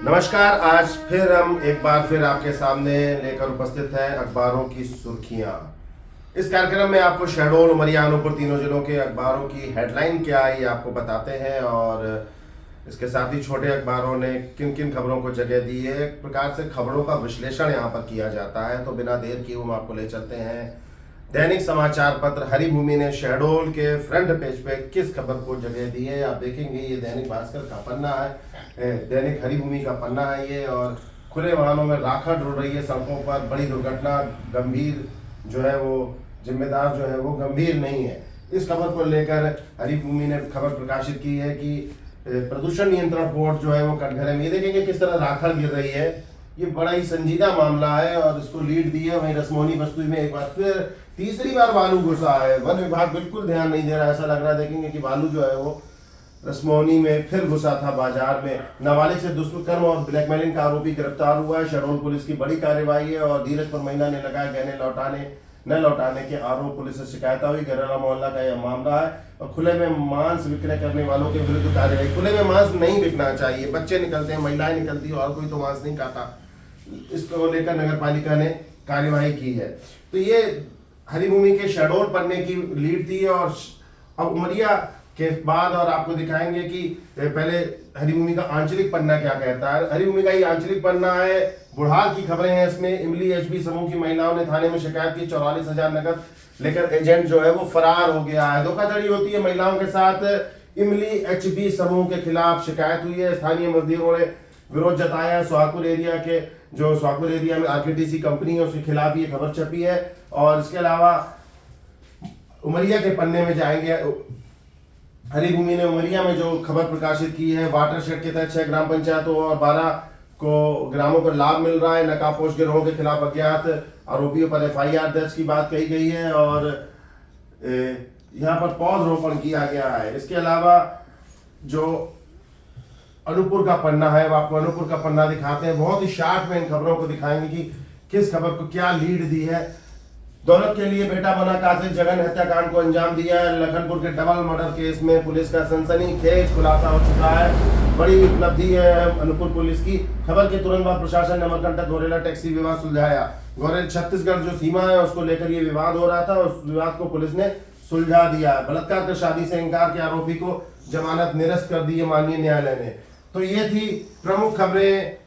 नमस्कार। आज फिर हम एक बार फिर आपके सामने लेकर उपस्थित हैं अखबारों की सुर्खियां। इस कार्यक्रम में आपको शहडोल, उमरिया, अनूपपुर तीनों जिलों के अखबारों की हेडलाइन क्या है ये आपको बताते हैं और इसके साथ ही छोटे अखबारों ने किन किन खबरों को जगह दी है, एक प्रकार से खबरों का विश्लेषण यहाँ पर किया जाता है। तो बिना देर किए हम आपको ले चलते हैं दैनिक समाचार पत्र हरिभूमि ने शहडोल के फ्रंट पेज पे किस खबर को जगह दी है। आप देखेंगे ये दैनिक भास्कर का पन्ना है, दैनिक हरिभूमि का पन्ना है ये। और खुले वाहनों में राखा डुल रही है सड़कों पर, बड़ी दुर्घटना, गंभीर जो है वो जिम्मेदार जो है वो गंभीर नहीं है। इस खबर को लेकर हरिभूमि ने खबर प्रकाशित की है कि प्रदूषण नियंत्रण बोर्ड जो है वो कटघरे में, ये देखेंगे किस तरह राखड़ गिर रही है। ये बड़ा ही संजीदा मामला है और इसको लीड दी है वहीं रसमोहनी बस्ती में एक बार फिर तीसरी बार बालू घुसा है। वन विभाग बिल्कुल ध्यान नहीं दे रहा, ऐसा लग रहा है। देखेंगे कि बालू जो है वो रसमोहनी में फिर घुसा था बाजार में। नाबालिग से दुष्कर्म और ब्लैकमेलिंग का आरोपी गिरफ्तार हुआ है। शहडोल पुलिस की बड़ी कार्रवाई है और धीरज पर महिला ने लगाया गहने न लौटाने के आरोप। पुलिस से शिकायत हुई। गरेला मोहल्ला का यह मामला है और खुले में मांस विक्रय करने वालों के विरुद्ध कार्रवाई। खुले में मांस नहीं बिकना चाहिए, बच्चे निकलते हैं, महिलाएं निकलती है और कोई तो मांस नहीं खाता। इसको लेकर नगर पालिका ने कार्यवाही की है। तो ये हरिभूमि के शहडोल पन्ने की लीड थी और अब उमरिया के बाद और आपको दिखाएंगे कि पहले हरिभूमि का आंचलिक पन्ना क्या कहता है। हरिभूमि का ये आंचलिक पन्ना है, बुढ़ाल की खबरें हैं इसमें। इमली एचबी समूह की महिलाओं ने थाने में शिकायत की, 44,000 नकद लेकर एजेंट जो है वो फरार हो गया है। धोखाधड़ी होती है महिलाओं के साथ। इमली एचबी समूह के खिलाफ शिकायत हुई है। स्थानीय मजदूरों ने विरोध जताया है। सुहागपुर एरिया में आरकेटीसी कंपनी है उसके खिलाफ ये खबर छपी है। और इसके अलावा उमरिया के पन्ने में जाएंगे। हरिभूमि ने उमरिया में जो खबर प्रकाशित की है, वाटरशेड के तहत 6 ग्राम पंचायतों और 12 को ग्रामों पर लाभ मिल रहा है। नकाबपोश गिरोहों के खिलाफ अज्ञात आरोपियों पर एफआईआर दर्ज की बात कही गई है और यहाँ पर पौधरोपण किया गया है। इसके अलावा जो अनूपपुर का पन्ना है, वो आपको अनूपपुर का पन्ना दिखाते हैं। बहुत ही शार्ट में इन खबरों को दिखाएंगे कि किस खबर को क्या लीड दी है। दौलत के लिए बेटा बना कातिल जघन्य हत्याकांड को अंजाम दिया है। लखनपुर के डबल मर्डर केस में पुलिस का सनसनीखेज खुलासा हो चुका है। बड़ी उपलब्धि है अनूपपुर पुलिस की। खबर के तुरंत बाद प्रशासन ने अमरकंटक गोरेला टैक्सी विवाद सुलझाया। गोरेला छत्तीसगढ़ जो सीमा है उसको लेकर ये विवाद हो रहा था और उस विवाद को पुलिस ने सुलझा दिया। बलात्कार कर शादी से इंकार के आरोपी को जमानत निरस्त कर दी है माननीय न्यायालय ने। तो ये थी प्रमुख खबरें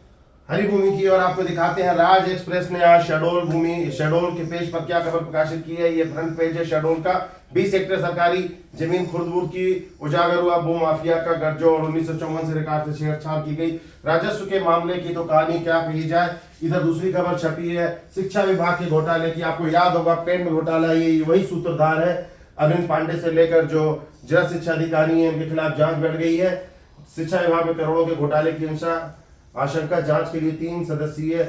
हरिभूमि की। और आपको दिखाते हैं राज एक्सप्रेस ने आज शहडोल के पेज पर क्या खबर प्रकाशित की है। ये फ्रंट पेज है शहडोल का। 20 हेक्टेयर सरकारी जमीन खुर्द-बुर्द की, उजागर हुआ भू माफिया का गठजोड़। 1954 से रिकॉर्ड से छेड़छाड़ की गई। राजस्व के मामले की तो कहानी क्या कही जाए। इधर दूसरी खबर छपी है शिक्षा विभाग के घोटाले की। आपको याद होगा पेंट घोटाला, ये वही सूत्रधार है। अरविंद पांडे से लेकर जो जिला शिक्षा अधिकारी है उनके खिलाफ जांच बढ़ गई है। शिक्षा विभाग में करोड़ों के घोटाले की आशंका, जांच के लिए 3 सदस्यीय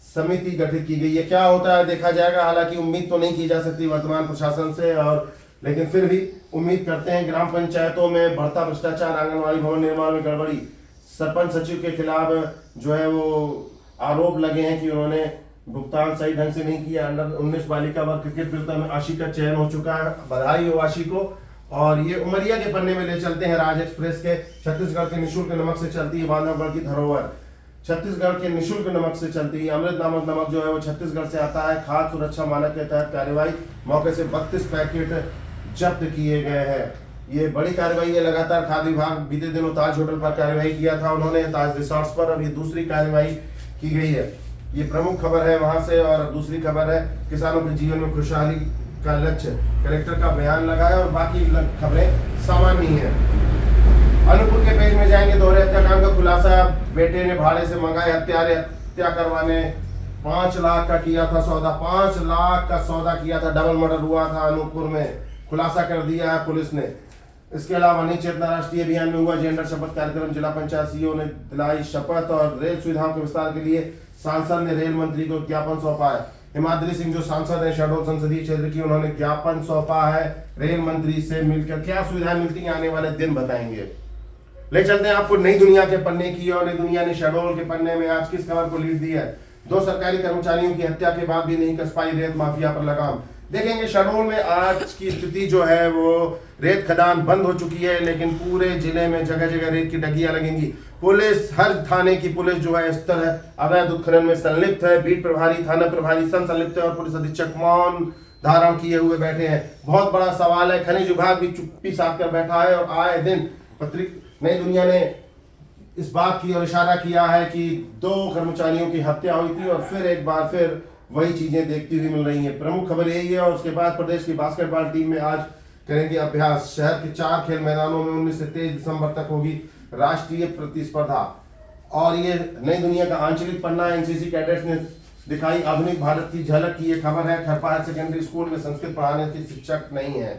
समिति गठित की गई है। क्या होता है देखा जाएगा। हालांकि उम्मीद तो नहीं की जा सकती वर्तमान प्रशासन से, और लेकिन फिर भी उम्मीद करते हैं। ग्राम पंचायतों में बढ़ता भ्रष्टाचार, आंगनबाड़ी भवन निर्माण में गड़बड़ी, सरपंच सचिव के खिलाफ जो है वो आरोप लगे हैं कि उन्होंने भुगतान सही ढंग से नहीं किया। अंडर 19 बालिका वर्ग क्रिकेट प्रतियोगिता में आशी का चयन हो चुका है, बधाई हो आशी को। और ये उमरिया के पन्ने में ले चलते हैं राज एक्सप्रेस के। छत्तीसगढ़ के निःशुल्क नमक से चलती है बांधवगढ़ की धरोहर। छत्तीसगढ़ के निःशुल्क नमक से चलती है अमृत नामक नमक जो है वो छत्तीसगढ़ से आता है। खाद्य सुरक्षा मानक के तहत कार्रवाई, मौके से 32 पैकेट जब्त किए गए हैं। ये बड़ी कार्रवाई है। लगातार खाद्य विभाग बीते दिनों ताज होटल पर कार्रवाई किया था उन्होंने, ताज रिसोर्ट्स पर। अब ये दूसरी कार्रवाई की गई है। ये प्रमुख खबर है वहां से। और दूसरी खबर है किसानों के जीवन में खुशहाली का लक्ष्य, कलेक्टर का बयान लगाया। और बाकी खबरें सामान्य है। अनूपपुर के पेज में जाएंगे। दोहरे हत्याकांड का खुलासा, बेटे ने भाड़े से मंगाए हत्या करवाने 5 लाख का किया था सौदा। 5 लाख का सौदा किया था। डबल मर्डर हुआ था अनूपपुर में, खुलासा कर दिया है पुलिस ने। इसके अलावा नी चेतना राष्ट्रीय अभियान में हुआ जेंडर शपथ कार्यक्रम। जिला पंचायत सीईओ ने दिलाई शपथ। और रेल सुविधाओं के विस्तार के लिए सांसद ने रेल मंत्री को ज्ञापन सौंपा है। हिमाद्री सिंह जो सांसद है शहडोल संसदीय क्षेत्र की, उन्होंने ज्ञापन सौंपा है रेल मंत्री से मिलकर। क्या सुविधाएं मिलती हैं आने वाले दिन बताएंगे। ले चलते हैं आपको नई दुनिया के पन्ने की। और नई दुनिया ने शहडोल के पन्ने में आज किस खबर को लीड दी है। 2 सरकारी कर्मचारियों की हत्या के बाद भी नहीं कस पाई रेत माफिया पर लगाम। देखेंगे शहडोल में आज की स्थिति जो है वो रेत खदान बंद हो चुकी है, लेकिन पूरे जिले में जगह जगह रेत की डगियां लगेंगी। पुलिस, हर थाने की पुलिस जो है इस तरह अवैध उत्खनन में संलिप्त है। बीट प्रभारी, थाना प्रभारी सब संलिप्त है और पुलिस अधीक्षक मौन धारण किए हुए बैठे हैं। बहुत बड़ा सवाल है। खनिज विभाग भी चुप्पी साध कर बैठा है और आए दिन नई दुनिया ने इस बात की ओर इशारा किया है कि 2 कर्मचारियों की हत्या हुई थी और फिर एक बार फिर वही चीजें देखती हुई मिल रही हैं। प्रमुख खबर यही है। और उसके बाद प्रदेश की बास्केटबॉल टीम में आज करेंगे अभ्यास। शहर के 4 खेल मैदानों में 19 से 23 दिसंबर तक होगी राष्ट्रीय प्रतिस्पर्धा। और ये नई दुनिया का आंचलिक पन्ना एनसीसी कैडेट्स ने दिखाई आधुनिक भारत की झलक की ये खबर है। खरपा हायर सेकेंडरी स्कूल में संस्कृत पढ़ाने के शिक्षक नहीं है।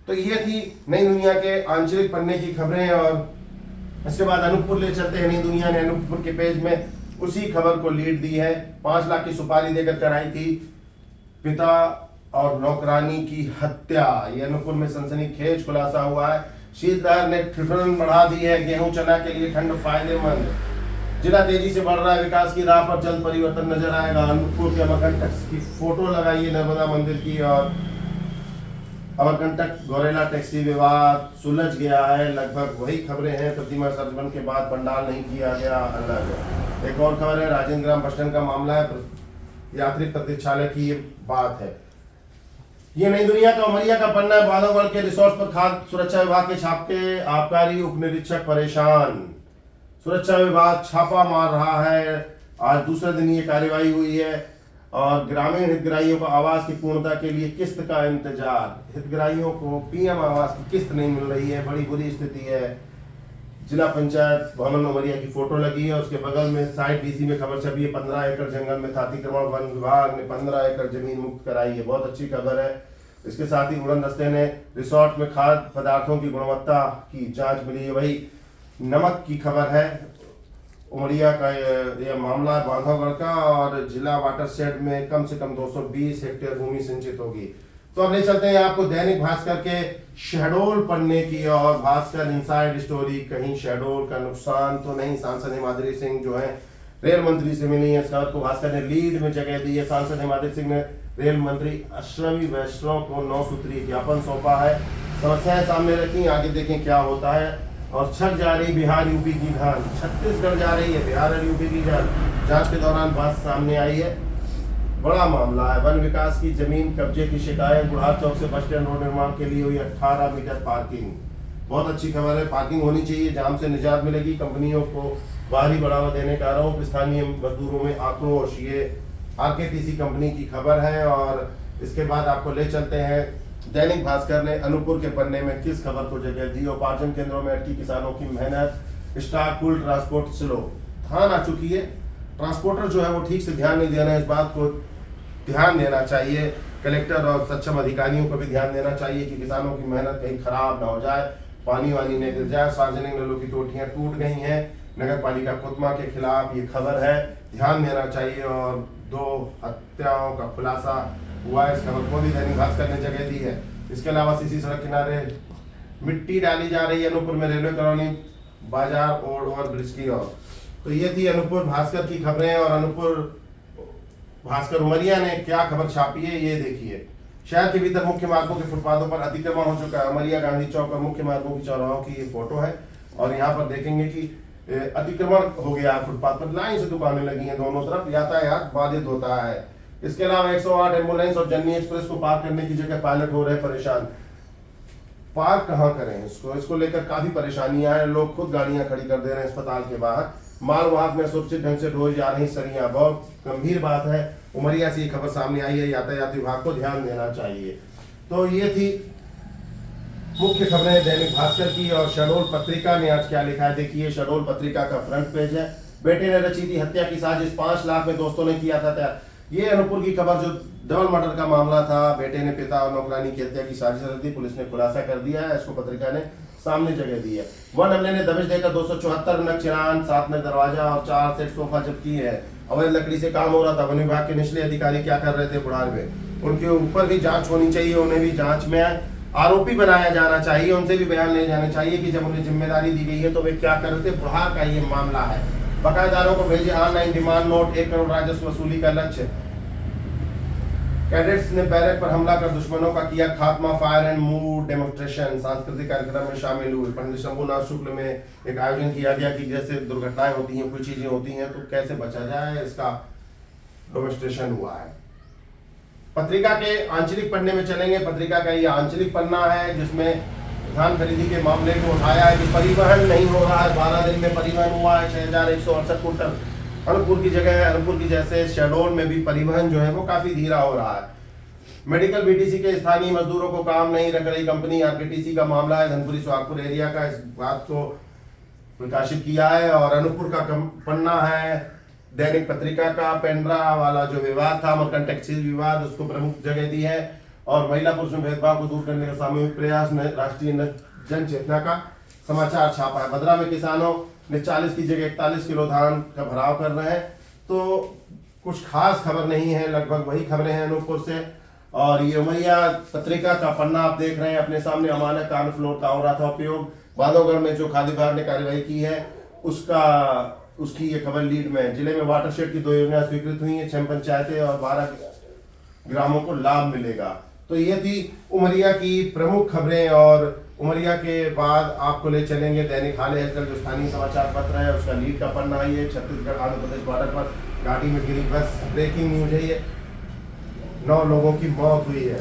तो ये थी नई दुनिया के आंचलिक पन्ने की खबरें। और इसके बाद अनूपपुर ले चलते हैं। नई दुनिया ने अनूपपुर के पेज में उसी खबर को लीड दी है। 5 लाख की सुपारी देकर कराई थी पिता और नौकरानी की हत्या। ये अनूपपुर में सनसनीखेज खुलासा हुआ है। शीतलहर ने ठिठुरन बढ़ा दी है। गेहूं चना के लिए ठंड फायदेमंद। जिला तेजी से बढ़ रहा है। विकास की राह पर जल्द परिवर्तन नजर आएगा। अनूपपुर के अमरकंटक की फोटो लगाई है नर्मदा मंदिर की। और अमरकंटक गौरेला टैक्सी विवाद सुलझ गया है। लगभग वही खबरें हैं। प्रतिमा विसर्जन के बाद पंडाल नहीं किया गया अलग। एक और खबर है। राजेंद्र ग्राम बस स्टैंड का मामला है। यात्री प्रतीक्षालय की ये बात है। ये नई दुनिया का उमरिया का पन्ना है। बांधवगढ़ के रिसोर्ट पर खाद्य सुरक्षा विभाग के छापे। आबकारी उप निरीक्षक परेशान। सुरक्षा विभाग छापा मार रहा है। आज दूसरे दिन ये कार्यवाही हुई है। और ग्रामीण हितग्राहियों को आवास की पूर्णता के लिए किस्त का इंतजार। हितग्राहियों को पीएम आवास की किस्त नहीं मिल रही है। बड़ी बुरी स्थिति है। जिला पंचायत भवन उमरिया की फोटो लगी है। उसके बगल में साइट डीसी में खबर छपी है। 15 एकड़ जंगल में था अतिक्रमण। वन विभाग ने 15 एकड़ जमीन मुक्त कराई है। बहुत अच्छी खबर है। इसके साथ ही उड़न दस्ते ने रिसोर्ट में खाद्य पदार्थों की गुणवत्ता की जांच मिली है। वही नमक की खबर है। उमरिया का यह मामला बांधवगढ़ का। और जिला वाटरशेड में कम से कम 220 हेक्टेयर भूमि सिंचित होगी। तो अब ले चलते हैं आपको दैनिक भास्कर के शहडोल पन्ने की। और भास्कर इनसाइड स्टोरी। कहीं शहडोल का नुकसान तो नहीं। सांसद हिमाद्री सिंह जो है रेल मंत्री से मिली है। इस खबर को भास्कर ने लीड में जगह दी है। सांसद हिमाद्री सिंह ने रेल मंत्री अश्विनी वैष्णव को 9 सूत्रीय ज्ञापन सौंपा है। समस्याएं सामने रखी। आगे देखें क्या होता है। और छक जा रही बिहार यूपी की धान। छत्तीसगढ़ जा रही है बिहार और यूपी की धान। जांच के दौरान बात सामने आई है। बड़ा मामला है। वन विकास की जमीन कब्जे की शिकायत। बुढ़ार चौक से बस स्टैंड रोड निर्माण के लिए हुई 18 मीटर पार्किंग। बहुत अच्छी खबर है। पार्किंग होनी चाहिए। जाम से निजात मिलेगी। कंपनियों को बाहरी बढ़ावा देने का आरोप। स्थानीय मजदूरों में आक्रोश। ये आरकेटीसी कंपनी की खबर है। और इसके बाद आपको ले चलते हैं दैनिक भास्कर ने अनूपपुर के पन्ने में किस खबर को जगह दी। उपार्जन केंद्रों में अटकी किसानों की मेहनत। स्टार कुल ट्रांसपोर्ट स्लो। धान आ चुकी है। ट्रांसपोर्टर जो है वो ठीक से ध्यान नहीं दे रहे हैं। इस बात को ध्यान देना चाहिए। कलेक्टर और सक्षम अधिकारियों को भी ध्यान देना चाहिए कि किसानों की मेहनत कहीं खराब ना हो जाए। पानी वानी नहीं गिर जाए। सार्वजनिक नलों की टोटियां टूट गई हैं। नगर पालिका कोतमा के खिलाफ ये खबर है। ध्यान देना चाहिए। और 2 हत्याओं का खुलासा हुआ है। इस खबर को भी दैनिक भास्कर ने जगह दी है। इसके अलावा सीसी सड़क किनारे मिट्टी डाली जा रही है। अनूपपुर में रेलवे कॉलोनी बाजार ओवर ब्रिज की ओर। तो ये थी अनूपपुर भास्कर की खबरें। और अनूपपुर भास्कर उमरिया ने क्या खबर छापी है ये देखिए। शहर के भीतर मुख्य मार्गों के फुटपाथों पर अतिक्रमण हो चुका है। उमरिया गांधी चौक और मुख्य मार्गों की चौराहों की ये फोटो है। और यहाँ पर देखेंगे कि अतिक्रमण हो गया है। फुटपाथ पर लाइन से दुकानें लगी हैं दोनों तरफ। यातायात बाधित होता है। इसके अलावा 108 एम्बुलेंस और जर्नी एक्सप्रेस को पार करने की जगह पायलट हो रहे परेशान। पार कहाँ करें इसको लेकर काफी परेशानियां हैं। लोग खुद गाड़ियां खड़ी कर दे रहे हैं अस्पताल के बाहर। माल वाहक में सुरक्षित ढंग से ढोई जा रही सरियां। बहुत गंभीर बात है। उमरिया से ये खबर सामने आई है। यातायात विभाग को ध्यान देना चाहिए। तो ये थी मुख्य खबरें दैनिक भास्कर की। और शहडोल पत्रिका ने आज क्या लिखा है देखिए। शहडोल पत्रिका का फ्रंट पेज है। बेटे ने रची थी हत्या की साजिश। 5 लाख में दोस्तों ने किया था तैयार। ये अनूपपुर की खबर जो डबल मर्डर का मामला था। बेटे ने पिता और नौकरानी की हत्या की साजिश रची थी। पुलिस ने खुलासा कर दिया है। इसको पत्रिका ने सामने जगह दी है। वन अमले ने दबिश देकर 274 नग चिरान, 7 नग दरवाजा और 4 सेट सोफा जब्त किए हैं। अवैध लकड़ी से काम हो रहा था। वन विभाग के निचले अधिकारी क्या कर रहे थे बुढ़ार में। उनके ऊपर भी जांच होनी चाहिए। उन्हें भी जांच में आरोपी बनाया जाना चाहिए। उनसे भी बयान ले जाने चाहिए कि जब उन्हें जिम्मेदारी दी गई है तो वे क्या कर रहे थे। बुढ़ार का ये मामला है। बकायेदारों को भेजे ऑनलाइन डिमांड नोट। 1 करोड़ राजस्व वसूली का लक्ष्य। कैडेट्स ने बैरक पर हमला कर दुश्मनों का किया खात्मा, फायर एंड मूड डेमोन्स्ट्रेशन सांस्कृतिक कार्यक्रम में शामिल हुए। पंडित शंभुनाथ शुक्ल में एक आयोजन किया गया कि जैसे दुर्घटनाएं होती हैं, कुछ चीजें होती हैं, तो कैसे बचा जाए, इसका डेमोन्स्ट्रेशन हुआ है। पत्रिका के आंचलिक पन्ने में चलेंगे। पत्रिका का ये आंचलिक पन्ना है जिसमें धान खरीदी के मामले को उठाया है कि परिवहन नहीं हो रहा है। 12 दिन में परिवहन हुआ है 6168 कुंटल। अनूपपुर की जगह, अनूपपुर की जैसे शहडोल में भी परिवहन जो है वो काफी धीरा हो रहा है। मेडिकल बीटीसी के स्थानीय मजदूरों को काम नहीं रख रही कंपनी, आरकेटीसी का मामला है। धनपुरी सुहागपुर एरिया का इस बात को प्रकाशित किया है। और अनूपपुर का पन्ना है दैनिक पत्रिका का, पेंड्रा वाला जो विवाद था, मरकंट टैक्सी विवाद, उसको प्रमुख जगह दी है। और महिला पुरुष में भेदभाव को दूर करने का सामूहिक प्रयास राष्ट्रीय जन चेतना का समाचार छापा है। भद्रा में किसानों ने 40 की जगह 41 किलो धान का भराव कर रहे हैं। तो कुछ खास खबर नहीं है, लगभग वही खबरें हैं अनूपपुर से। और ये उमरिया पत्रिका का पन्ना आप देख रहे हैं अपने सामने। अमानक कार्न फ्लोर का हो रहा था उपयोग। बांधवगढ़ में जो खाद्य विभाग ने कार्यवाही की है उसकी ये खबर लीड में है। जिले में वाटरशेड की 2 योजनाएं स्वीकृत हुई है। 6 पंचायतें और 12 ग्रामों को लाभ मिलेगा। तो ये थी उमरिया की प्रमुख खबरें। और उमरिया के बाद आपको ले चलेंगे दैनिक हाल हलचल जो स्थानीय समाचार पत्र है, उसका लीड का पन्ना है ये। छत्तीसगढ़ आंध्र प्रदेश बॉर्डर पर घाटी में गिरी बस, ब्रेकिंग न्यूज है ये, 9 लोगों की मौत हुई है।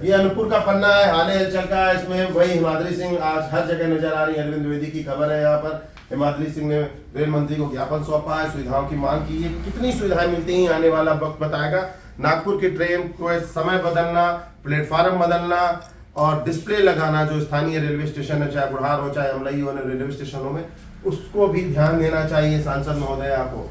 ये अनूपपुर का पन्ना है हाल हलचल का। इसमें वही हिमाद्री सिंह आज हर जगह नजर आ रही है। अरविंद द्विवेदी की खबर है यहाँ पर। हिमाद्री सिंह ने रेल मंत्री को ज्ञापन सौंपा है, सुविधाओं की मांग की है। कितनी सुविधाएं मिलती हैं आने वाला वक्त बताएगा। नागपुर की ट्रेन को समय बदलना, प्लेटफार्म बदलना और डिस्प्ले लगाना जो स्थानीय रेलवे स्टेशन है, चाहे बुढ़ार हो चाहे अमलई हो, रेलवे स्टेशनों में, उसको भी ध्यान देना चाहिए सांसद महोदय को।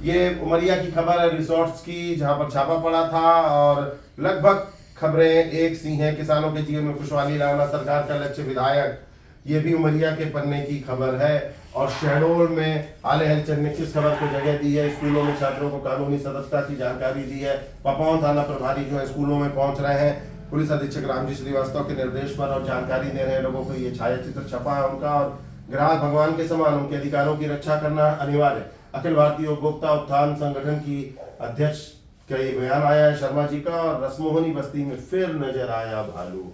ये उमरिया की खबर है रिसोर्ट्स की, जहां पर छापा पड़ा था। और लगभग खबरें एक सी हैं। किसानों के जीवन में खुशहाली लाना सरकार का लक्ष्य, विधायक, ये भी उमरिया के पन्ने की खबर है। और शहडोल में हाल हलचल ने किस खबर को जगह दी है, स्कूलों में छात्रों को कानूनी सदस्यता की जानकारी दी है। पपांव थाना प्रभारी जो है स्कूलों में पहुंच रहे हैं, पुलिस अधीक्षक रामजी श्रीवास्तव के निर्देश पर, और जानकारी दे रहे हैं लोगों को। ये छायाचित्र छपा है उनका। और ग्राहक भगवान के समान, उनके अधिकारों की रक्षा करना अनिवार्य। अखिल भारतीय उपभोक्ता उत्थान संगठन की अध्यक्ष का ये बयान आया है शर्मा जी का। और रसमोहनी बस्ती में फिर नजर आया भालू।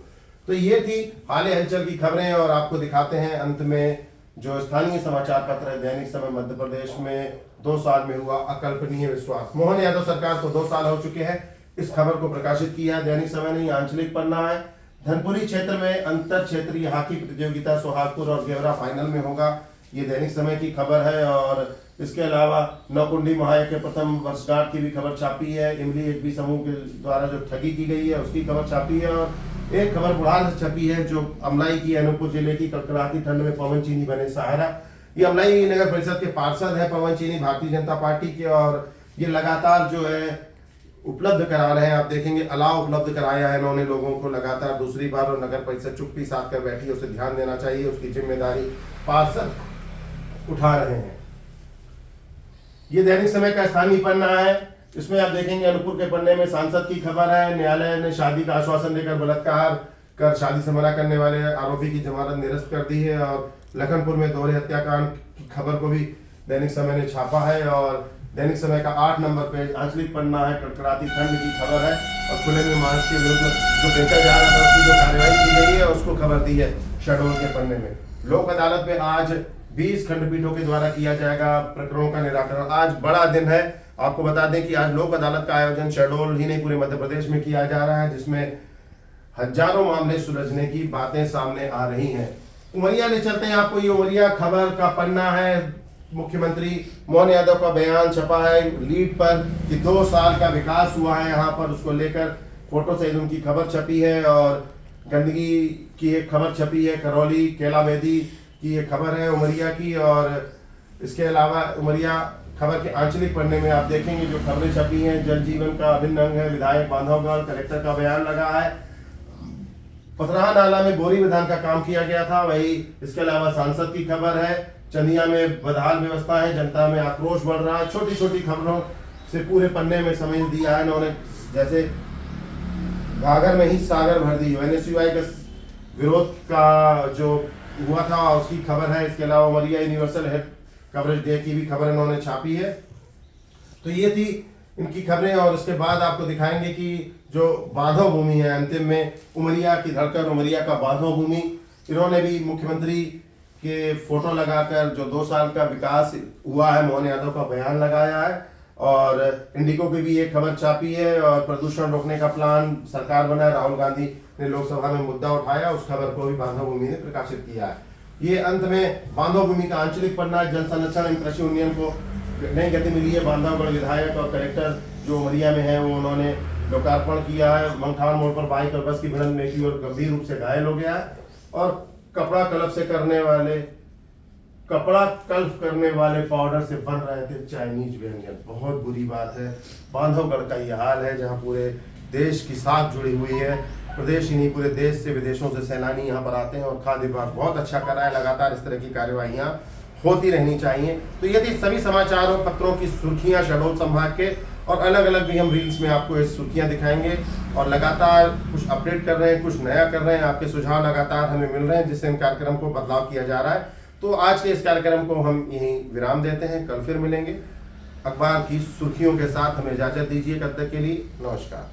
तो ये थी हाल हलचल की खबरें। और आपको दिखाते हैं अंत में जो स्थानीय समाचार पत्र है दैनिक समय। मध्य प्रदेश में 2 साल में हुआ अकल्पनीय विश्वास। मोहन यादव सरकार को 2 साल हो चुके हैं। इस खबर को प्रकाशित किया है दैनिक समय ने, आंचलिक पन्ना है। धनपुरी क्षेत्र में अंतर क्षेत्रीय हॉकी प्रतियोगिता सोहागपुर और गेवरा फाइनल में होगा, ये दैनिक समय की खबर है। और इसके अलावा नौकुंडी महायज्ञ के प्रथम वर्षगांठ की भी खबर छापी है। इमली एचबी समूह के द्वारा जो ठगी की गई है उसकी खबर छापी है। और एक खबर बुढ़ार से छपी है जो अमलाई की, अनूपपुर जिले की। कड़कड़ाती ठंड में पवन चीनी बने सहारा। ये अमलाई नगर परिषद के पार्षद है पवन चीनी, भारतीय जनता पार्टी के। और ये लगातार जो है उपलब्ध करा रहे हैं। आप देखेंगे अलाव उपलब्ध कराया है इन्होंने लोगों को लगातार दूसरी बार। और नगर परिषद चुप्पी साध कर बैठी है, उसे ध्यान देना चाहिए, उसकी जिम्मेदारी पार्षद उठा रहे हैं। ये दैनिक समय का स्थानीय पन्ना है। इसमें आप देखेंगे अनूपपुर के पन्ने में सांसद की खबर है। न्यायालय ने शादी का आश्वासन देकर बलात्कार कर शादी से मना करने वाले आरोपी की जमानत निरस्त कर दी है। और लखनपुर में दोहरे हत्याकांड की खबर को भी दैनिक समय ने छापा है। और दैनिक समय का 8 नंबर पे आंचलिक पन्ना है, कड़कड़ाती ठंड की खबर है। और खुले में मांस के विरुद्ध जो बेचा जा रहा था उसकी जो कार्रवाई की गई है उसको खबर दी है शहडोल के पन्ने में। लोक अदालत में आज 20 खंडपीठों के द्वारा किया जाएगा प्रकरणों का निराकरण। आज बड़ा दिन है। आपको बता दें कि आज लोक अदालत का आयोजन शहडोल ही नहीं पूरे मध्य प्रदेश में किया जा रहा है, जिसमें हजारों मामले सुलझने की बातें सामने आ रही हैं। उमरिया ले चलते हैं आपको। ये उमरिया खबर का पन्ना है। मुख्यमंत्री मोहन यादव का बयान छपा है लीड पर कि 2 साल का विकास हुआ है यहाँ पर, उसको लेकर फोटो सहित उनकी खबर छपी है। और गंदगी की एक खबर छपी है, करौली केला बेदी की ये खबर है उमरिया की। और इसके अलावा उमरिया खबर के आंचलिक पन्ने में आप देखेंगे जो खबरें छपी हैं, जल जीवन का अभिन्न अंग है, विधायक बांधवगढ़, कलेक्टर का बयान लगा है। पथराहा नाला में बोरी विधान का काम किया गया था, वही इसके अलावा सांसद की खबर है। चंदिया में बदहाल व्यवस्था है, जनता में आक्रोश बढ़ रहा है। छोटी छोटी खबरों से पूरे पन्ने में समेट दिया है इन्होंने, जैसे घाघर में ही सागर भर दी। एनएसयूआई का विरोध का जो हुआ था उसकी खबर है। इसके अलावा Umaria universal health coverage day की भी खबर इन्होंने छापी है। तो ये थी इनकी खबरें, और उसके बाद आपको दिखाएंगे कि जो बांधव भूमि है अंतिम में उमरिया की धड़कन, उमरिया का बांधव भूमि, इन्होंने भी मुख्यमंत्री के फोटो लगाकर जो 2 साल का विकास हुआ है मोहन यादव का बयान लगाया है। और इंडिको की भी एक खबर छापी है, और प्रदूषण रोकने का प्लान सरकार बना है, राहुल गांधी ने लोकसभा में मुद्दा उठाया, उस खबर को भी बांधव भूमि ने प्रकाशित किया है। ये अंत में बांधव भूमि का आंचलिक पन्ना, जल संरक्षण एवं कृषि यूनियन को नई गति मिली है। बांधवगढ़ विधायक और कलेक्टर जो उमरिया में है वो उन्होंने लोकार्पण किया है। मंगठान मोड़ पर बाइक और बस की भिड़ंत में की और गंभीर रूप से घायल हो गया है। और कपड़ा कल्फ करने वाले पाउडर से बन रहे थे चाइनीज व्यंजन। बहुत बुरी बात है। बांधवगढ़ का ये हाल है जहाँ पूरे देश की साख जुड़ी हुई है। प्रदेश ही नहीं पूरे देश से, विदेशों से सैलानी यहाँ पर आते हैं, और खाद्य विभाग बहुत अच्छा कर रहा है। लगातार इस तरह की कार्यवाहियाँ होती रहनी चाहिए। तो यदि सभी समाचारों पत्रों की सुर्खियां शहडोल संभाग के, और अलग अलग भी हम रील्स में आपको ये सुर्खियां दिखाएंगे, और लगातार कुछ अपडेट कर रहे हैं, कुछ नया कर रहे हैं। आपके सुझाव लगातार हमें मिल रहे हैं जिससे इन कार्यक्रम को बदलाव किया जा रहा है। तो आज के इस कार्यक्रम को हम यहीं विराम देते हैं। कल फिर मिलेंगे अखबार की सुर्खियों के साथ। हमें इजाजत दीजिए, तब तक के लिए नमस्कार।